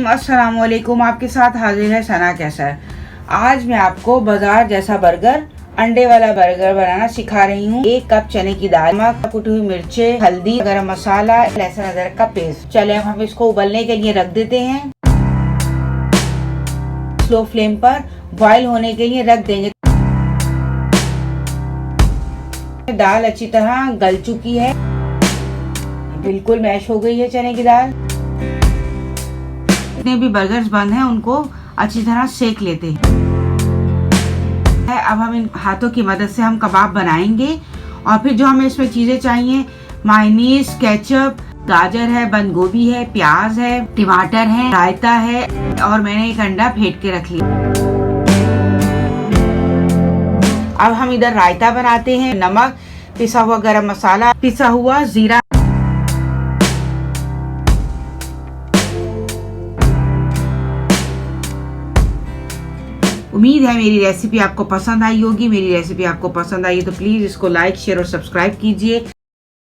अस्सलाम वालेकुम। आपके साथ हाजिर है सना कैसर। आज मैं आपको बाजार जैसा बर्गर, अंडे वाला बर्गर बनाना सिखा रही हूँ। 1 कप चने की दाल, नमक, कुटी हुई मिर्चें, हल्दी, गरम मसाला, लहसुन अदरक का पेस्ट। चले हम इसको उबलने के लिए रख देते हैं। स्लो फ्लेम पर बॉईल होने के लिए रख देंगे। दाल अच्छी तरह गल चुकी है, बिल्कुल मैश हो गई है चने की दाल। जितने भी बर्गर्स बंद हैं उनको अच्छी तरह सेक लेते हैं। अब हम इन हाथों की मदद से हम कबाब बनाएंगे और फिर जो हमें इसमें चीजें चाहिए, मायोनीज, केचप, गाजर है, बंद गोभी है, प्याज है, टमाटर है, रायता है और मैंने एक अंडा फेंट के रख लिया। अब हम इधर रायता बनाते हैं। नमक, पिसा हुआ गरम मसाला, पिसा हुआ जीरा। उम्मीद है मेरी रेसिपी आपको पसंद आई होगी। मेरी रेसिपी आपको पसंद आई तो प्लीज इसको लाइक, शेयर और सब्सक्राइब कीजिए।